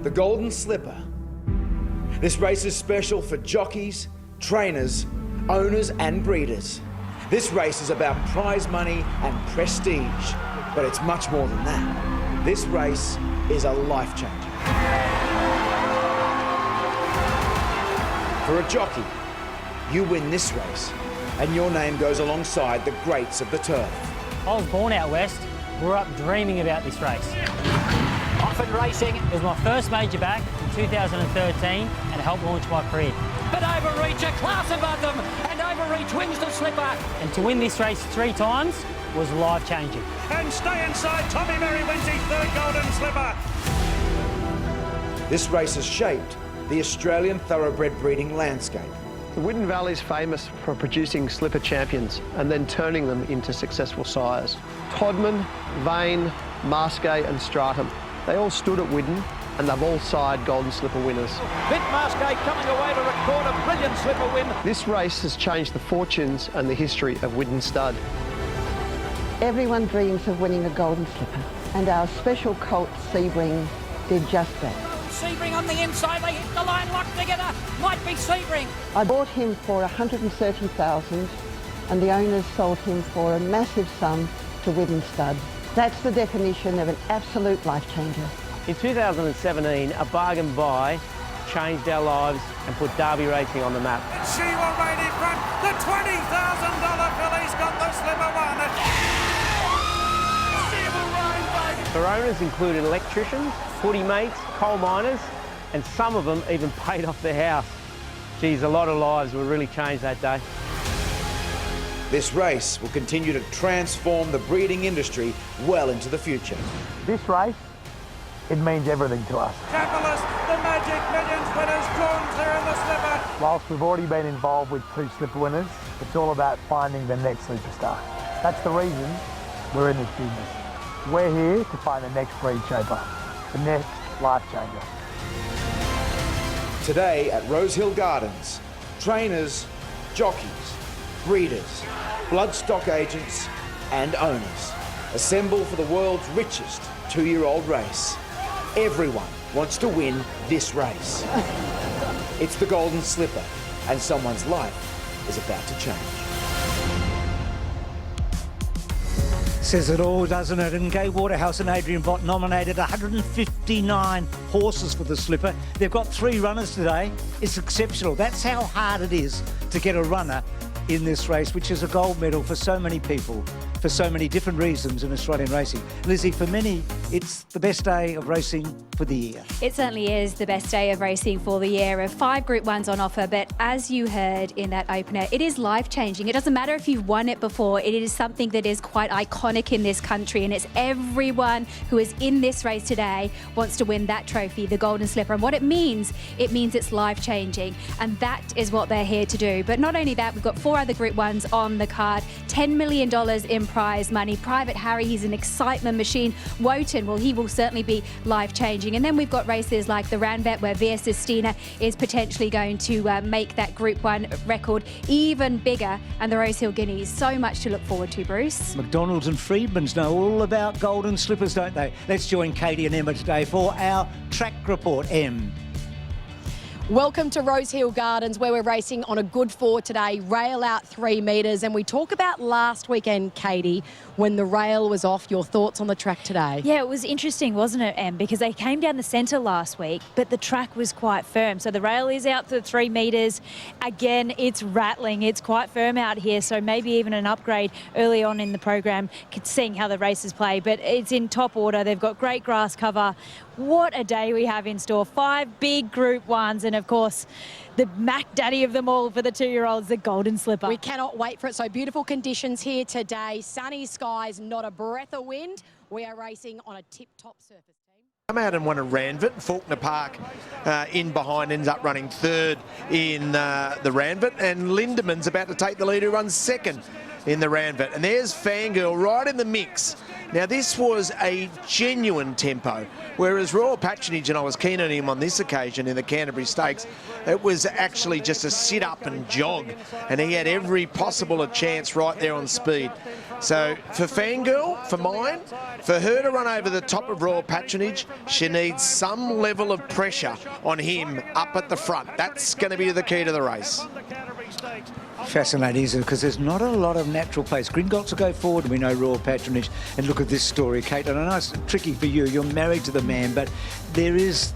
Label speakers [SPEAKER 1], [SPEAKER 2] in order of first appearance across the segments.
[SPEAKER 1] the Golden Slipper. This race is special for jockeys, trainers, owners and breeders. This race is about prize money and prestige, but it's much more than that. This race is a life changer. For a jockey, you win this race and your name goes alongside the greats of the turf.
[SPEAKER 2] I was born out west, grew up dreaming about this race. Often racing. It was my first major back in 2013 and helped launch my career.
[SPEAKER 3] But Overreach, a class above them, and Overreach wins the slipper.
[SPEAKER 2] And to win this race 3 times was life-changing.
[SPEAKER 4] And stay inside, Tommy Merry wins his 3rd Golden Slipper.
[SPEAKER 1] This race has shaped the Australian thoroughbred breeding landscape.
[SPEAKER 5] The Widden Valley is famous for producing slipper champions and then turning them into successful sires. Todman, Vane, Marsgate and Stratum, they all stood at Widden and they've all sired Golden Slipper winners.
[SPEAKER 3] Vic Marsgate coming away to record a brilliant slipper win.
[SPEAKER 5] This race has changed the fortunes and the history of Widden Stud.
[SPEAKER 6] Everyone dreams of winning a Golden Slipper, and our special colt Sebring did just that.
[SPEAKER 3] Sebring on the inside, they hit the line locked together. Might be Sebring.
[SPEAKER 6] I bought him for $130,000 and the owners sold him for a massive sum to Widden Stud. That's the definition of an absolute life changer.
[SPEAKER 2] In 2017, a bargain buy changed our lives and put Derby racing on the map.
[SPEAKER 4] She will ride in front. The $20,000 filly's got the slipper won. She will ride, baby.
[SPEAKER 2] Her owners included electricians, footy mates, coal miners, and some of them even paid off their house. Geez, a lot of lives were really changed that day.
[SPEAKER 1] This race will continue to transform the breeding industry well into the future.
[SPEAKER 7] This race, it means everything to us.
[SPEAKER 4] Capitalist, the Magic Millions winners, drawn clear in the slipper.
[SPEAKER 7] Whilst we've already been involved with 2 slipper winners, it's all about finding the next superstar. That's the reason we're in this business. We're here to find the next breed shaper, the next life changer.
[SPEAKER 1] Today at Rosehill Gardens, trainers, jockeys, breeders, bloodstock agents and owners assemble for the world's richest 2-year-old race. Everyone wants to win this race. It's the Golden Slipper, and someone's life is about to change.
[SPEAKER 8] Says it all, doesn't it? And Gay Waterhouse and Adrian Bott nominated 159 horses for the Slipper. They've got 3 runners today. It's exceptional. That's how hard it is to get a runner in this race, which is a gold medal for so many people, for so many different reasons in Australian racing. Lizzie, for many, it's the best day of racing for the year.
[SPEAKER 9] It certainly is the best day of racing for the year. Of 5 Group 1s on offer, but as you heard in that opener, it is life-changing. It doesn't matter if you've won it before. It is something that is quite iconic in this country, and it's everyone who is in this race today wants to win that trophy, the Golden Slipper. And what it means it's life-changing, and that is what they're here to do. But not only that, we've got 4 other Group 1s on the card, $10 million in prize money. Private Harry, he's an excitement machine. Wotan, well, he will certainly be life-changing. And then we've got races like the Ranvet, where Via Sistina is potentially going to make that Group 1 record even bigger, and the Rosehill Guineas. So much to look forward to, Bruce.
[SPEAKER 8] McDonald's and Freedman's know all about Golden Slippers, don't they? Let's join Katie and Emma today for our track report. Em.
[SPEAKER 10] Welcome to Rosehill Gardens, where we're racing on a good 4 today, rail out 3 metres. And we talk about last weekend, Katie, when the rail was off. Your thoughts on the track today?
[SPEAKER 11] Yeah, it was interesting, wasn't it, Em? Because they came down the centre last week, but the track was quite firm. So the rail is out for 3 metres. Again, it's rattling. It's quite firm out here, so maybe even an upgrade early on in the program, seeing how the races play. But it's in top order. They've got great grass cover. What a day we have in store. 5 big Group 1s, and of course, the Mac Daddy of them all for the 2-year-olds, the Golden Slipper.
[SPEAKER 10] We cannot wait for it. So beautiful conditions here today. Sunny skies, not a breath of wind. We are racing on a tip-top surface.
[SPEAKER 12] Come out and won a Ranvet. Faulkner Park in behind ends up running 3rd in the Ranvet, and Lindeman's about to take the lead, who runs 2nd in the Ranvet. And there's Fangirl right in the mix. Now, this was a genuine tempo, whereas Royal Patronage, and I was keen on him on this occasion in the Canterbury Stakes, it was actually just a sit-up and jog, and he had every possible chance right there on speed. So for Fangirl, for mine, for her to run over the top of Royal Patronage, she needs some level of pressure on him up at the front. That's going to be the key to the race.
[SPEAKER 8] Fascinating, isn't it? Because there's not a lot of natural pace. Gringotts will go forward, and we know Royal Patronage. And look at this story, Kate. And I know it's tricky for you. You're married to the man, but there is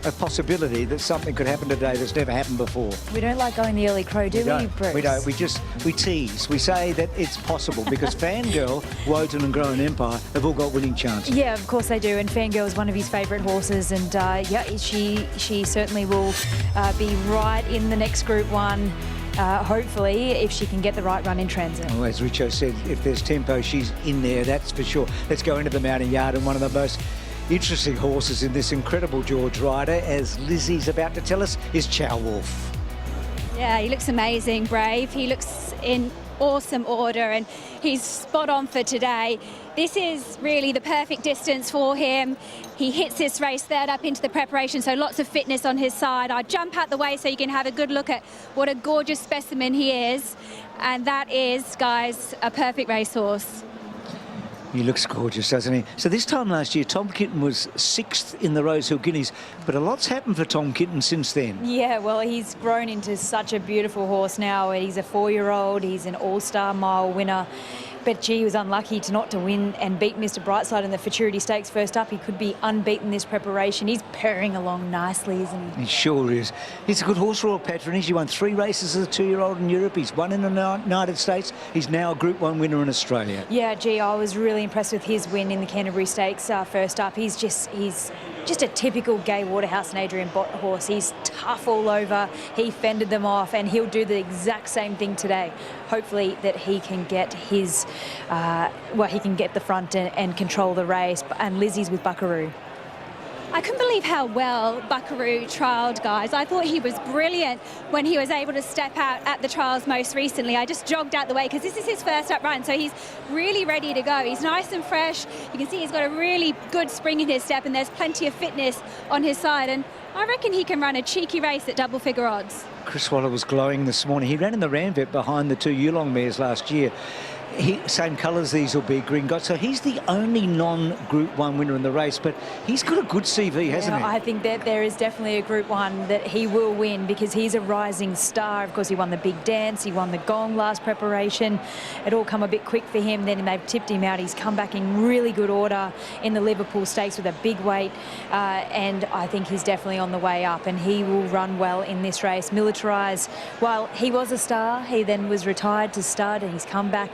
[SPEAKER 8] a possibility that something could happen today that's never happened before.
[SPEAKER 11] We don't like going the early crow, do we, Bruce?
[SPEAKER 8] We don't. We tease. We say that it's possible because Fangirl, Wotan and Growing Empire have all got winning chances.
[SPEAKER 11] Yeah, of course they do. And Fangirl is one of his favourite horses. And, yeah, she certainly will be right in the next Group 1. Hopefully, if she can get the right run in transit.
[SPEAKER 8] Well, as Richo said, if there's tempo, she's in there, that's for sure. Let's go into the mountain yard, and one of the most interesting horses in this incredible George Ryder, as Lizzie's about to tell us, is Chow Wolf.
[SPEAKER 9] Yeah, he looks amazing, Brave. He looks in awesome order and he's spot on for today. This is really the perfect distance for him. He hits this race third up into the preparation, so lots of fitness on his side. I'll jump out the way so you can have a good look at what a gorgeous specimen he is. And that is, guys, a perfect racehorse.
[SPEAKER 8] He looks gorgeous, doesn't he? So this time last year, Tom Kitten was 6th in the Rosehill Guineas, but a lot's happened for Tom Kitten since then.
[SPEAKER 11] Yeah, well, he's grown into such a beautiful horse now. He's a 4-year-old. He's an all-star mile winner. But gee, he was unlucky to win and beat Mr. Brightside in the Futurity Stakes first up. He could be unbeaten this preparation. He's purring along nicely, isn't he?
[SPEAKER 8] He sure is. He's a good horse, Royal Patronage. He won 3 races as a 2-year-old in Europe. He's won in the United States. He's now a Group 1 winner in Australia.
[SPEAKER 11] Yeah, gee, I was really impressed with his win in the Canterbury Stakes first up. He's just a typical Gay Waterhouse and Adrian Bott horse. He's tough all over. He fended them off, and he'll do the exact same thing today. Hopefully that he can get his, he can get the front and control the race. And Lizzie's with Buckaroo.
[SPEAKER 9] I couldn't believe how well Buckaroo trialled, guys. I thought he was brilliant when he was able to step out at the trials most recently. I just jogged out the way because this is his first up run, so he's really ready to go. He's nice and fresh. You can see he's got a really good spring in his step, and there's plenty of fitness on his side. And I reckon he can run a cheeky race at double-figure odds.
[SPEAKER 8] Chris Waller was glowing this morning. He ran in the Ranvet behind the 2 Yulong mares last year. Same colours these will be, Gringotts. So he's the only non-Group 1 winner in the race, but he's got a good CV, hasn't he?
[SPEAKER 11] I think that there is definitely a Group 1 that he will win because he's a rising star. Of course, he won the Big Dance, he won the Gong last preparation. It all come a bit quick for him, then they've tipped him out. He's come back in really good order in the Liverpool Stakes with a big weight, and I think he's definitely on the way up, and he will run well in this race. Militarise, while he was a star, he then was retired to stud, and he's come back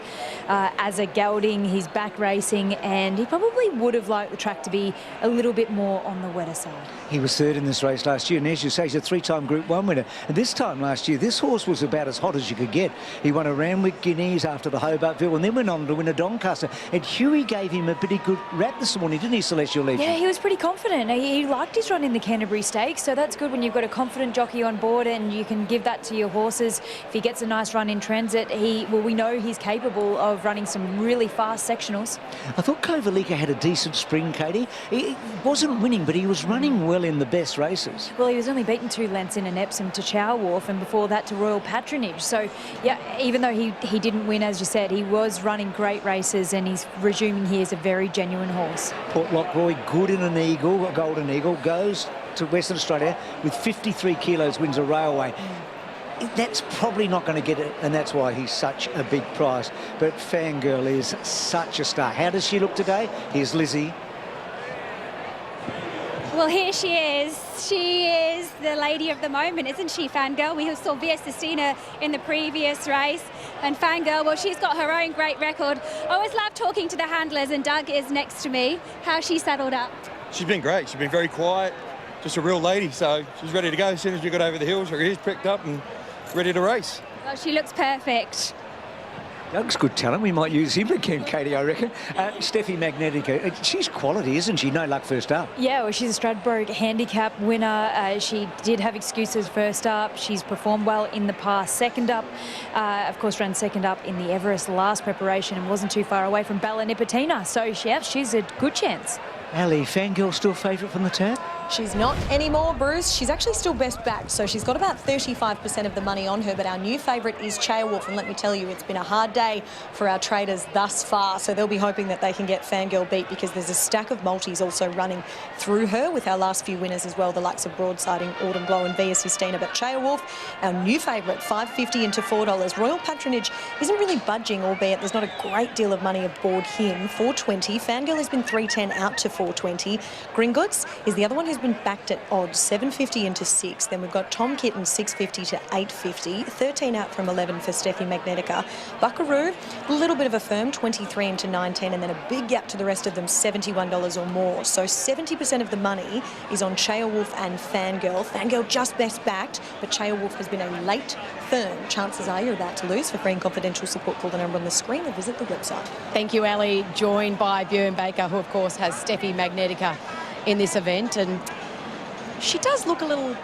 [SPEAKER 11] as a gelding. He's back racing, and he probably would have liked the track to be a little bit more on the wetter side.
[SPEAKER 8] He was 3rd in this race last year, and as you say, he's a 3-time Group 1 winner. And this time last year, this horse was about as hot as you could get. He won a Randwick Guineas after the Hobartville, and then went on to win a Doncaster. And Huey gave him a pretty good rap this morning, didn't he, Celestial Legion?
[SPEAKER 11] Yeah, he was pretty confident. He liked his run in the Canterbury Stakes, so that's good when you've got a confident jockey on board and you can give that to your horses. If he gets a nice run in transit, we know he's capable of running some really fast sectionals.
[SPEAKER 8] I thought Kovalika had a decent spring, Katie. He wasn't winning, but he was running well in the best races.
[SPEAKER 11] Well, he was only beaten 2 lengths in an Epsom to Chow Wolf, and before that to Royal Patronage. So, yeah, even though he didn't win, as you said, he was running great races, and he's resuming here as a very genuine horse.
[SPEAKER 8] Port Lockroy, good in an Eagle, a Golden Eagle, goes to Western Australia with 53 kilos, wins a railway. That's probably not going to get it, and that's why he's such a big price. But Fangirl is such a star. How does she look today? Here's Lizzie.
[SPEAKER 9] Well, here she is. She is the lady of the moment, isn't she, Fangirl? We saw Via Sistina in the previous race. And Fangirl, well, she's got her own great record. I always love talking to the handlers, and Doug is next to me. How's she saddled up?
[SPEAKER 13] She's been great. She's been very quiet, just a real lady. So she's ready to go as soon as we got over the hills. Her ears pricked up and ready to race.
[SPEAKER 9] Well, she looks perfect.
[SPEAKER 8] Doug's good talent. We might use him again, Katie, I reckon. Steffi Magnetica, she's quality, isn't she? No luck first up.
[SPEAKER 11] Yeah, well, she's a Stradbroke handicap winner. She did have excuses first up. She's performed well in the past. Second up, of course, ran second up in the Everest last preparation and wasn't too far away from Bella Nipotina. So, yeah, she's a good chance.
[SPEAKER 8] Ali, Fangirl still favourite from the tap?
[SPEAKER 14] She's not anymore, Bruce. She's actually still best backed, so she's got about 35% of the money on her, but our new favourite is Wolf, and let me tell you, it's been a hard day for our traders thus far, so they'll be hoping that they can get Fangirl beat because there's a stack of multis also running through her with our last few winners as well, the likes of Broadsiding, Autumn Glow and Via Sistina. But Wolf, our new favourite, $5.50 into $4. Royal Patronage isn't really budging, albeit there's not a great deal of money aboard him. $4.20. Fangirl has been $3.10 out to $4.20. Gringotts is the other one who's been backed at odds, $7.50 into $6. Then we've got Tom Kitten, $6.50 to $8.50. 13 out from 11 for Steffi Magnetica. Buckaroo, a little bit of a firm, 23 into 19, and then a big gap to the rest of them, $71 or more. So 70% of the money is on Wolf and Fangirl. Fangirl just best backed, but Wolf has been a late firm. Chances are you're about to lose. For free and confidential support, call the number on the screen or visit the website.
[SPEAKER 10] Thank you, Ali. Joined by Björn Baker, who of course has Steffi Magnetica in this event, and she does look a little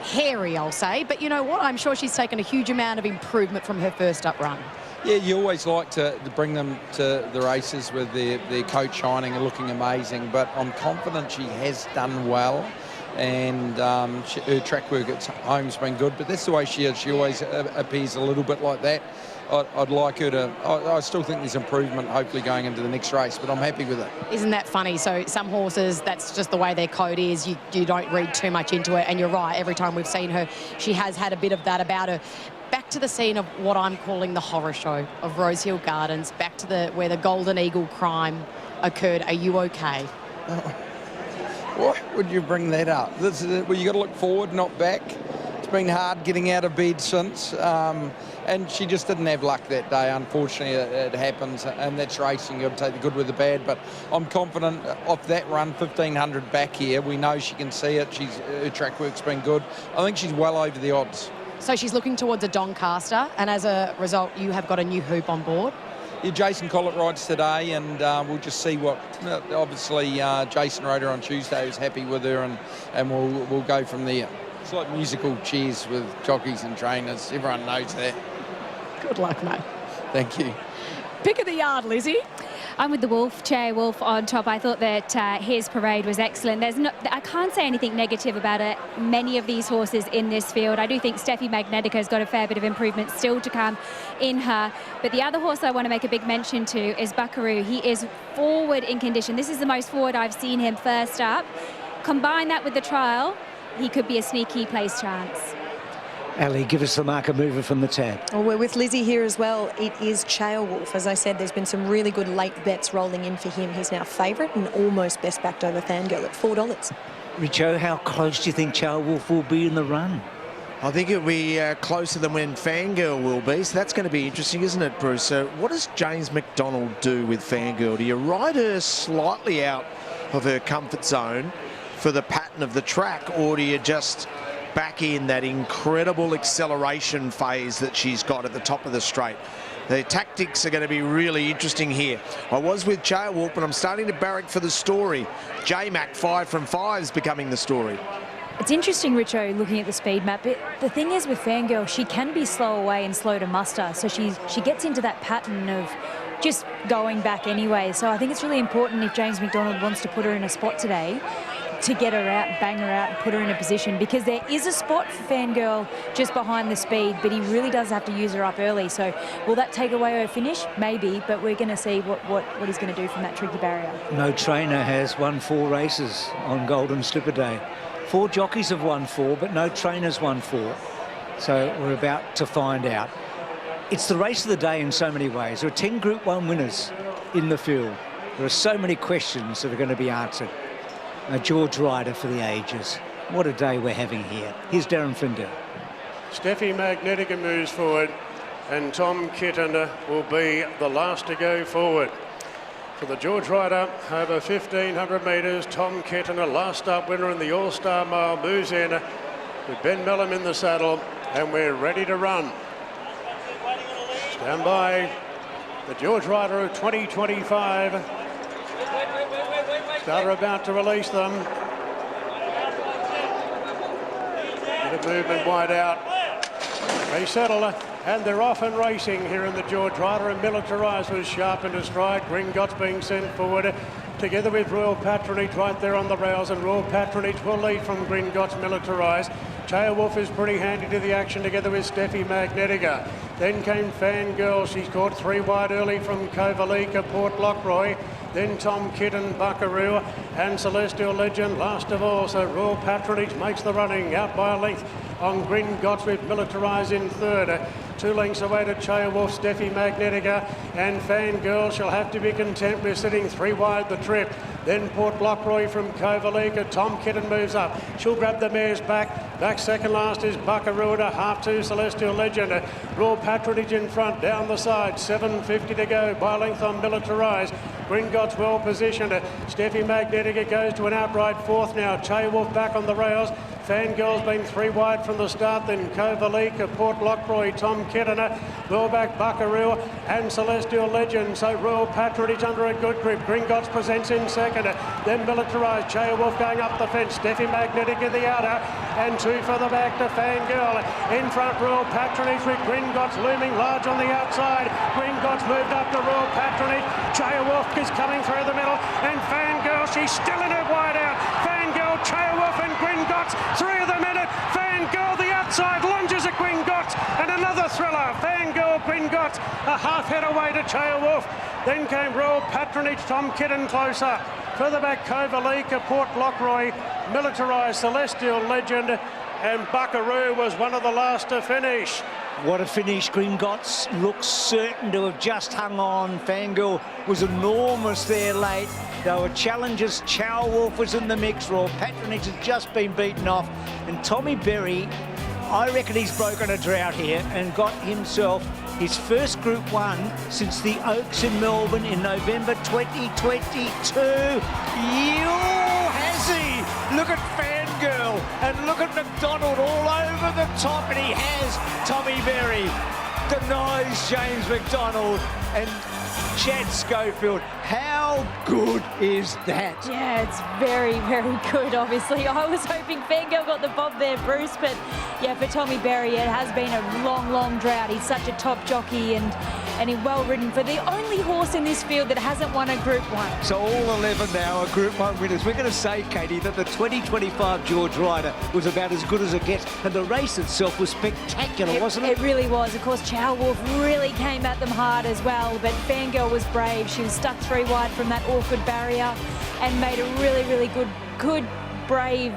[SPEAKER 10] hairy, I'll say, but you know what? I'm sure she's taken a huge amount of improvement from her first up run.
[SPEAKER 15] Yeah, you always like to bring them to the races with their coat shining and looking amazing, but I'm confident she has done well, and her track work at home's been good, but that's the way she is. She always appears a little bit like that. I'd like her to... I still think there's improvement, hopefully, going into the next race, but I'm happy with it.
[SPEAKER 10] Isn't that funny? So some horses, that's just the way their code is. You don't read too much into it, and you're right. Every time we've seen her, she has had a bit of that about her. Back to the scene of what I'm calling the horror show of Rosehill Gardens, back to where the Golden Eagle crime occurred. Are you okay?
[SPEAKER 15] Why would you bring that up? Well, you got to look forward, not back. It's been hard getting out of bed since, and she just didn't have luck that day. Unfortunately, it happens, and that's racing. You've got to take the good with the bad, but I'm confident off that run, 1,500 back here. We know she can see it. Her track work's been good. I think she's well over the odds.
[SPEAKER 10] So she's looking towards a Doncaster, and as a result, you have got a new hoop on board.
[SPEAKER 15] Yeah, Jason Collett rides today, and we'll just see what... Obviously, Jason rode her on Tuesday, was happy with her, and we'll go from there. It's like musical chairs with jockeys and trainers. Everyone knows that.
[SPEAKER 10] Good luck, mate.
[SPEAKER 15] Thank you.
[SPEAKER 10] Pick of the yard, Lizzie.
[SPEAKER 9] I'm with the Wolf, Wolf on top. I thought that his parade was excellent. I can't say anything negative about many of these horses in this field. I do think Steffi Magnetica has got a fair bit of improvement still to come in her. But the other horse I want to make a big mention to is Buckaroo. He is forward in condition. This is the most forward I've seen him first up. Combine that with the trial, he could be a sneaky place chance.
[SPEAKER 8] Ali, give us the marker mover from the tab.
[SPEAKER 14] Well, we're with Lizzie here as well. It is Wolf. As I said, there's been some really good late bets rolling in for him. He's now favourite and almost best backed over Fangirl at $4.
[SPEAKER 8] Richo, how close do you think Wolf will be in the run?
[SPEAKER 12] I think it'll be closer than when Fangirl will be, so that's going to be interesting, isn't it, Bruce? So what does James McDonald do with Fangirl? Do you ride her slightly out of her comfort zone for the pattern of the track, or do you just back in that incredible acceleration phase that she's got at the top of the straight? The tactics are going to be really interesting here. I was with Wolf, but I'm starting to barrack for the story. J-Mac 5 from 5 is becoming the story.
[SPEAKER 11] It's interesting, Richo, looking at the speed map. But the thing is with Fangirl, she can be slow away and slow to muster. So she gets into that pattern of just going back anyway. So I think it's really important if James McDonald wants to put her in a spot today to get her out, bang her out and put her in a position, because there is a spot for Fangirl just behind the speed, but he really does have to use her up early. So will that take away her finish? Maybe, but we're going to see what he's going to do from that tricky barrier.
[SPEAKER 8] No trainer has won 4 races on Golden Slipper Day. 4 jockeys have won 4, but no trainers won 4. So we're about to find out. It's the race of the day in so many ways. There are 10 Group 1 winners in the field. There are so many questions that are going to be answered. George Ryder for the ages. What a day we're having here. Here's Darren Flindell.
[SPEAKER 16] Steffi Magnetica moves forward, and Tom Kitten will be the last to go forward. For the George Ryder, over 1,500 metres, Tom Kitten, a last up winner in the All-Star Mile, moves in with Ben Mellum in the saddle, and we're ready to run. Stand by. The George Ryder of 2025. Starter about to release them. Bit of movement wide out. They settle and they're off and racing here in the George Ryder, and Militarised was sharp into stride. Gringotts being sent forward. together with Royal Patronage right there on the rails, and Royal Patronage will lead from Gringotts Militarised. Wolf is pretty handy to the action together with Steffi Magnetica. Then came Fangirl. She's caught 3 wide early from Kovalika, Port Lockroy. Then Tom Kitten, Buckaroo, and Celestial Legend last of all. So Royal Patronage makes the running out by a length on Gringotts with Militarised in third. 2 lengths away to Wolf, Steffi Magnetica, and Fangirl shall have to be content with sitting 3 wide the trip. Then Port Lockroy from Kovalika. Tom Kitten moves up. She'll grab the mares back. Back second last is Buckaroo at 1/2 Celestial Legend. Royal Patronage in front, down the side. 7.50 to go. By length on Militarised. Gringotts well positioned. Steffi Magnetica goes to an outright 4th now. Wolf back on the rails. Fangirl's been 3 wide from the start, then Kovalika, Port Lockroy, Tom Kitten, well back Buckaroo and Celestial Legend. So Royal Patronage under a good grip. Gringotts presents in second, then Militarised. Wolf going up the fence. Steffi Magnetica the outer, and 2 for the back to Fangirl. In front Royal Patronage with Gringotts looming large on the outside. Gringotts moved up to Royal Patronage. Wolf is coming through the middle, and Fangirl, she's still in her wide out. Fangirl, Wolf and Gringotts. 3 of the minute. Fangirl the outside lunges at Gringotts, and another thriller. Fangirl, Gringotts a half head away to Wolf. Then came Royal Patronage, Tom Kitten closer. Further back Kovalika, Port Lockroy, Militarised, Celestial Legend, and Buckaroo was one of the last to finish.
[SPEAKER 8] What a finish. Gringotts looks certain to have just hung on. Fangirl was enormous there late. There were challenges. Wolf was in the mix. Royal Patronage has just been beaten off. And Tommy Berry, I reckon he's broken a drought here and got himself his first Group 1 since the Oaks in Melbourne in November 2022. Has he? Look at Fangirl and look at McDonald all over the top, and he has Tommy Berry. Denies James McDonald and Chad Schofield. How good is that?
[SPEAKER 11] Yeah, it's very, very good, obviously. I was hoping Fangirl got the bob there, Bruce, but yeah, for Tommy Berry, it has been a long, long drought. He's such a top jockey and he's well ridden for the only horse in this field that hasn't won a Group 1.
[SPEAKER 8] So all 11 now are Group 1 winners. We're going to say, Katie, that the 2025 George Ryder was about as good as it gets, and the race itself was spectacular, wasn't it?
[SPEAKER 11] It really was. Of course, Wolf really came at them hard as well, but Fangirl was brave. She was stuck 3 wide from that awkward barrier and made a really, really good brave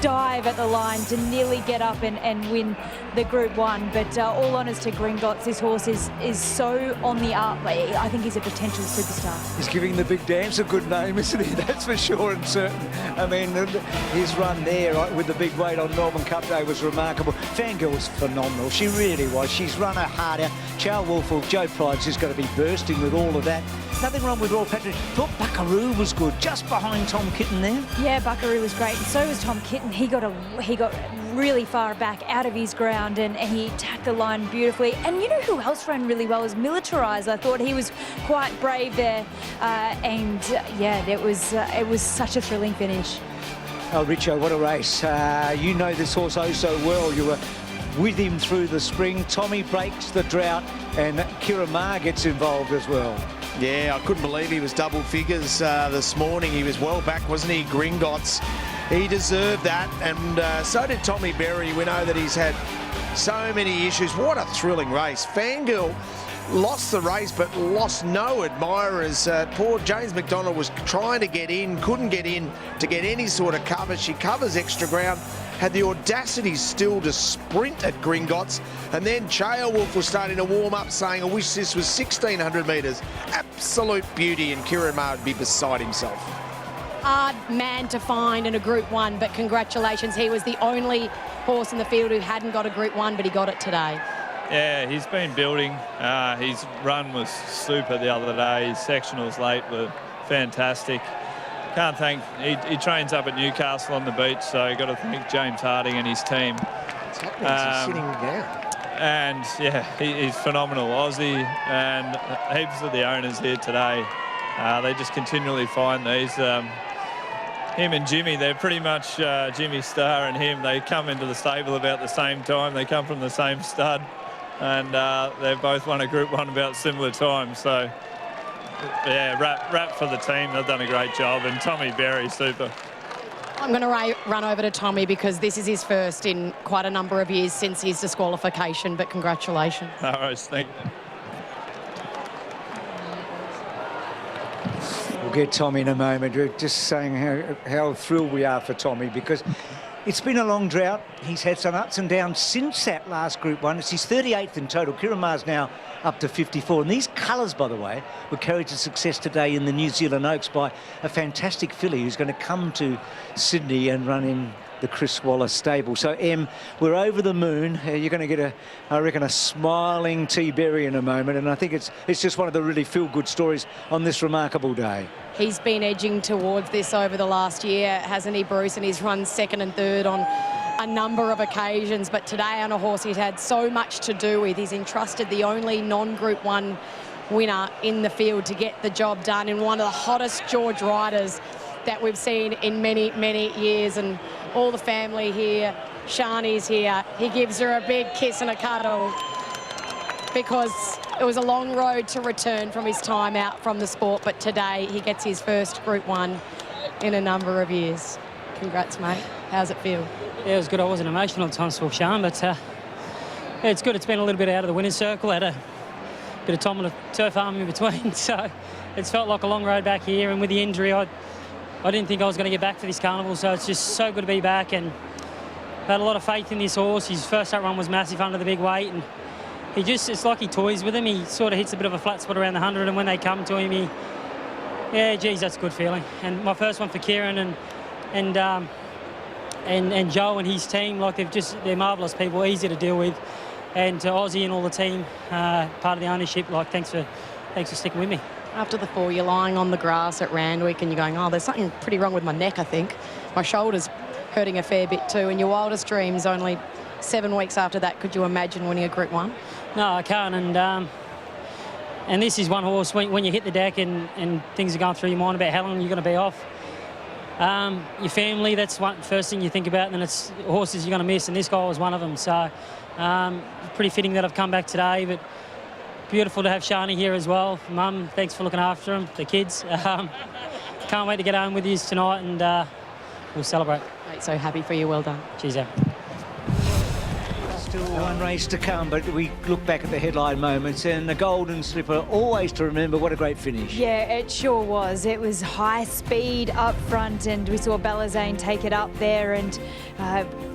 [SPEAKER 11] dive at the line to nearly get up and win the Group 1. But all honours to Gringotts. This horse is so on the up. I think he's a potential superstar.
[SPEAKER 8] He's giving the big dance a good name, isn't he? That's for sure and certain. I mean, his run there with the big weight on Melbourne Cup Day was remarkable. Fangirl was phenomenal. She really was. She's run her heart out. Wolf or Joe Pride's just going to be bursting with all of that. Nothing wrong with Royal Patronage. Thought Buckaroo was good, just behind Tom Kitten there.
[SPEAKER 11] Yeah, Buckaroo was great, and so was Tom Kitten. He got really far back out of his ground, and he attacked the line beautifully. And you know who else ran really well was Militarised. I thought he was quite brave there, yeah, it was such a thrilling finish.
[SPEAKER 8] Oh, Richo, what a race. You know this horse oh so well. You were with him through the spring. Tommy breaks the drought, and Kira Ma gets involved as well.
[SPEAKER 12] Yeah, I couldn't believe he was double figures this morning. He was well back, wasn't he, Gringotts? He deserved that, and so did Tommy Berry. We know that he's had so many issues. What a thrilling race. Fangirl lost the race, but lost no admirers. Poor James McDonald was trying to get in, couldn't get in to get any sort of cover. She covers extra ground, had the audacity still to sprint at Gringotts, and then Wolf was starting to warm up, saying, I wish this was 1,600 metres. Absolute beauty, and Kieran Ma would be beside himself.
[SPEAKER 10] Hard man to find in a Group 1, but congratulations. He was the only horse in the field who hadn't got a Group 1, but he got it today.
[SPEAKER 17] Yeah, he's been building. His run was super the other day. His sectionals late were fantastic. Can't thank, he trains up at Newcastle on the beach, so got to thank James Harding and his team.
[SPEAKER 12] What's happening? He's sitting down.
[SPEAKER 17] And yeah, he's phenomenal. Aussie, and heaps of the owners here today. They just continually find these. Him and Jimmy, they're pretty much Jimmy Starr and him. They come into the stable about the same time. They come from the same stud, and they've both won a Group 1 about similar time. So yeah, rap for the team. They've done a great job, and Tommy Berry, super.
[SPEAKER 10] I'm going to run over to Tommy because this is his first in quite a number of years since his disqualification, but congratulations.
[SPEAKER 17] All right, thank you.
[SPEAKER 8] We'll get Tommy in a moment. We're just saying how thrilled we are for Tommy, because it's been a long drought. He's had some ups and downs since that last Group 1. It's his 38th in total. Kiramar's now up to 54. And these colours, by the way, were carried to success today in the New Zealand Oaks by a fantastic filly who's going to come to Sydney and run in the Chris Waller stable. So, Em, we're over the moon. You're going to get, I reckon, a smiling T. Berry in a moment. And I think it's just one of the really feel-good stories on this remarkable day.
[SPEAKER 10] He's been edging towards this over the last year, hasn't he, Bruce? And he's run second and third on a number of occasions. But today on a horse he's had so much to do with. He's entrusted the only non-Group 1 winner in the field to get the job done in one of the hottest George Ryders that we've seen in many, many years. And all the family here, Shani's here. He gives her a big kiss and a cuddle because it was a long road to return from his time out from the sport, but today he gets his first Group 1 in a number of years. Congrats, mate. How's it feel?
[SPEAKER 2] Yeah, it was good. I wasn't emotional at times for Sean, but yeah, it's good. It's been a little bit out of the winner's circle. I had a bit of time on the turf arm in between, so it's felt like a long road back here, and with the injury, I didn't think I was going to get back for this carnival, so it's just so good to be back, and I had a lot of faith in this horse. His first up run was massive under the big weight, and it's like he toys with him. He sort of hits a bit of a flat spot around the 100, and when they come to him, yeah, geez, that's a good feeling. And my first one for Kieran and Joe and his team, like they're marvellous people, easy to deal with, and to Aussie and all the team, part of the ownership, like thanks for sticking with me.
[SPEAKER 10] After the 4, you're lying on the grass at Randwick and you're going, oh, there's something pretty wrong with my neck, I think. My shoulder's hurting a fair bit too. And your wildest dreams, only 7 weeks after that, could you imagine winning a Group 1?
[SPEAKER 2] No, I can't. And this is one horse, when you hit the deck and things are going through your mind about how long you're going to be off, your family, that's one first thing you think about, and then it's horses you're going to miss, and this guy was one of them. So pretty fitting that I've come back today, but beautiful to have Shani here as well. Mum, thanks for looking after him, the kids. Can't wait to get home with you tonight, and we'll celebrate.
[SPEAKER 10] Mate, so happy for you. Well done.
[SPEAKER 2] Cheers, Em.
[SPEAKER 8] Still one race to come, but we look back at the headline moments, and the Golden Slipper, always to remember. What a great finish.
[SPEAKER 11] Yeah, it sure was. It was high speed up front, and we saw Belazane take it up there, and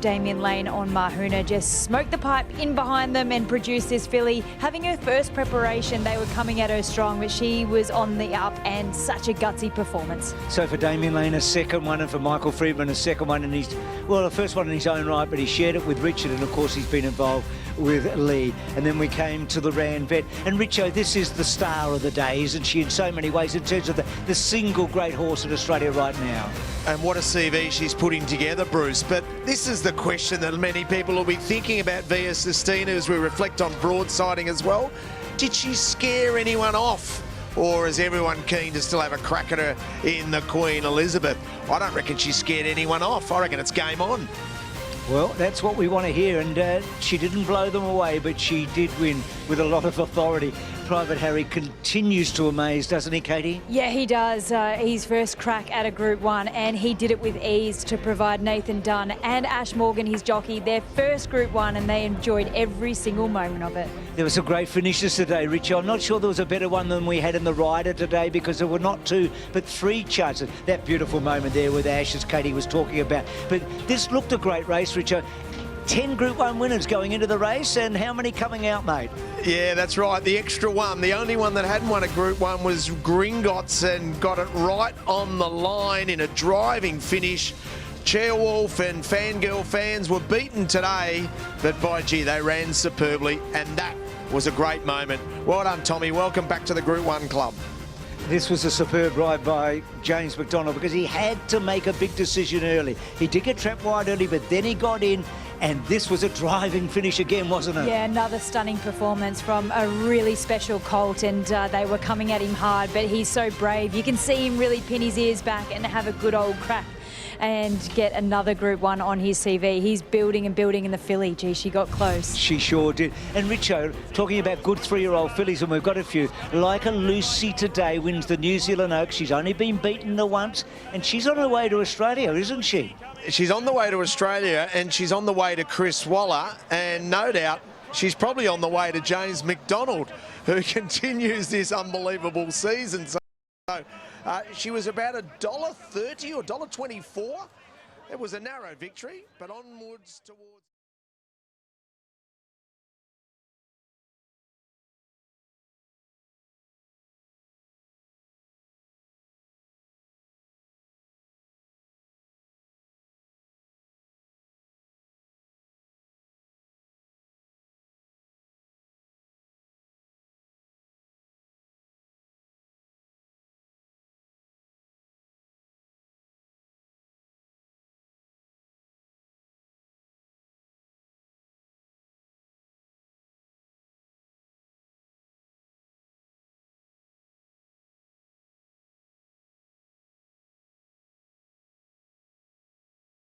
[SPEAKER 11] Damien Lane on Mahuna just smoked the pipe in behind them and produced this filly. Having her first preparation, they were coming at her strong, but she was on the up, and such a gutsy performance.
[SPEAKER 8] So for Damien Lane, a second one, and for Michael Friedman, a second one, and the first one in his own right, but he shared it with Richard, and of course he's been involved with Lee. And then we came to the Rand Vet, and Richo, this is the star of the day, isn't she, in so many ways, in terms of the single great horse in Australia right now.
[SPEAKER 12] And what a CV she's putting together, Bruce. But this is the question that many people will be thinking about Via Sistina as we reflect on broadsiding as well. Did she scare anyone off? Or is everyone keen to still have a crack at her in the Queen Elizabeth? I don't reckon she scared anyone off. I reckon it's game on.
[SPEAKER 8] Well, that's what we want to hear, and she didn't blow them away, but she did win with a lot of authority. Private Harry continues to amaze, doesn't he, Katie?
[SPEAKER 11] Yeah, he does. His first crack at a Group 1, and he did it with ease to provide Nathan Dunn and Ash Morgan, his jockey, their first Group 1, and they enjoyed every single moment of it. There
[SPEAKER 8] were some great finishes today, Richie. I'm not sure there was a better one than we had in the Ryder today, because there were not 2 but 3 chances. That beautiful moment there with Ash, as Katie was talking about. But this looked a great race, Richie. 10 Group 1 winners going into the race, and how many coming out, mate?
[SPEAKER 12] Yeah, that's right. The extra one. The only one that hadn't won a Group 1 was Gringotts, and got it right on the line in a driving finish. Chairwolf and Fangirl fans were beaten today, but by gee, they ran superbly, and that was a great moment. Well done, Tommy. Welcome back to the Group 1 club.
[SPEAKER 8] This was a superb ride by James McDonald, because he had to make a big decision early. He did get trapped wide early, but then he got in, and this was a driving finish again, wasn't it?
[SPEAKER 11] Yeah, another stunning performance from a really special colt, and they were coming at him hard, but he's so brave. You can see him really pin his ears back and have a good old crack and get another Group 1 on his CV. He's building and building in the filly. Gee, she got close.
[SPEAKER 8] She sure did. And Richo, talking about good 3-year-old fillies, and we've got a few, like a Lucy today wins the New Zealand Oaks. She's only been beaten the once, and she's on her way to Australia, isn't she?
[SPEAKER 12] She's on the way to Australia, and she's on the way to Chris Waller, and no doubt she's probably on the way to James McDonald, who continues this unbelievable season. So she was about $1.30 or $1.24. It was a narrow victory, but onwards towards...